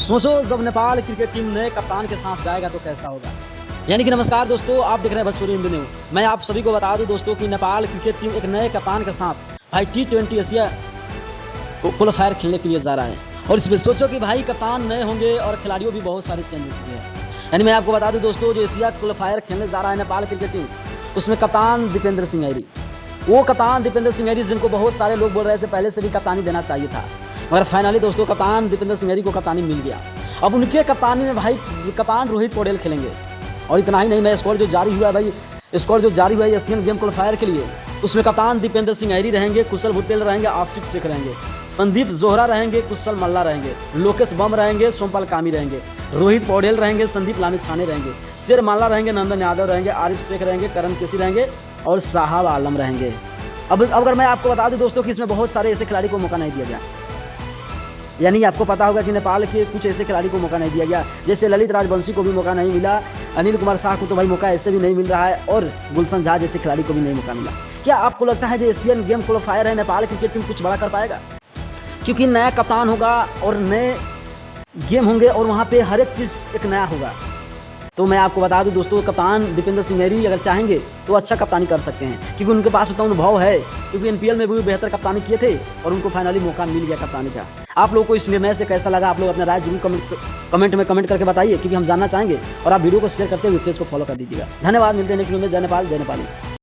सोचो जब Nepal cricket team नए कप्तान के साथ जाएगा तो कैसा होगा। यानी कि नमस्कार दोस्तों, आप देख रहे हैं भोजपुरी हिंदी न्यूज़। मैं आप सभी को बता दूं दोस्तों कि नेपाल क्रिकेट टीम एक नए कप्तान के साथ भाई T20 एशिया क्वालिफायर खेलने के लिए जा रहा है। और इसमें सोचो कि भाई कप्तान नए होंगे और खिलाड़ियों भी बहुत सारे चेंज हो चुके हैं। यानी मैं आपको बता दूं दोस्तों, जो एशिया क्वालिफायर खेलने जा रहा है नेपाल क्रिकेट टीम, उसमें कप्तान दीपेंद्र सिंह ऐरी, वो कप्तान दीपेंद्र सिंह ऐरी जिनको बहुत सारे लोग बोल रहे थे पहले से भी कप्तानी देना चाहिए था, मगर फाइनली दोस्तों कप्तान दीपेंद्र सिंह ऐरी को कप्तानी मिल गया। अब उनके कप्तानी में भाई कप्तान रोहित पौडेल खेलेंगे। और इतना ही नहीं, मैं स्कोर जो जारी हुआ है भाई, स्कोर जो जारी हुआ है एशियन गेम क्वालिफायर के लिए, उसमें कप्तान दीपेंद्र सिंह ऐरी रहेंगे, कुशल भुतेल रहेंगे, आशिक शेख रहेंगे, संदीप जोहरा रहेंगे, कुशल मल्ला रहेंगे, लोकेश बम रहेंगे, सोमपाल कामी रहेंगे, रोहित पौडेल रहेंगे, संदीप लामित छाने रहेंगे, शेर माला रहेंगे, नंदन यादव रहेंगे, आरिफ शेख रहेंगे, करण केसी रहेंगे और साहब आलम रहेंगे। अब अगर मैं आपको बता दूं दोस्तों कि इसमें बहुत सारे ऐसे खिलाड़ी को मौका नहीं दिया गया। यानी आपको पता होगा कि नेपाल के कुछ ऐसे खिलाड़ी को मौका नहीं दिया गया, जैसे ललित राजवंशी को भी मौका नहीं मिला, अनिल कुमार शाह को तो भाई मौका ऐसे भी नहीं मिल रहा है, और गुलशन झा जैसे खिलाड़ी को भी नहीं मौका मिला। क्या आपको लगता है जो एशियन गेम क्वालिफायर है नेपाल क्रिकेट टीम कुछ बड़ा कर पाएगा? क्योंकि नया कप्तान होगा और नए गेम होंगे और वहाँ पे हर एक चीज़ एक नया होगा। तो मैं आपको बता दूं दोस्तों, कप्तान दीपेंद्र सिंह ऐरी अगर चाहेंगे तो अच्छा कप्तानी कर सकते हैं, क्योंकि उनके पास उतना अनुभव है, क्योंकि NPL में भी बेहतर कप्तानी किए थे और उनको फाइनली मौका मिल गया कप्तानी का। आप लोगों को इस निर्णय से कैसा लगा, आप लोग अपना राय जरूर कमेंट में कमेंट करके बताइए, क्योंकि हम जानना चाहेंगे। और आप वीडियो को शेयर करते हुए फेस को फॉलो कर दीजिएगा। धन्यवाद, मिलते हैं नेक्स्ट वीडियो में। जय नेपाल, जय नेपाली।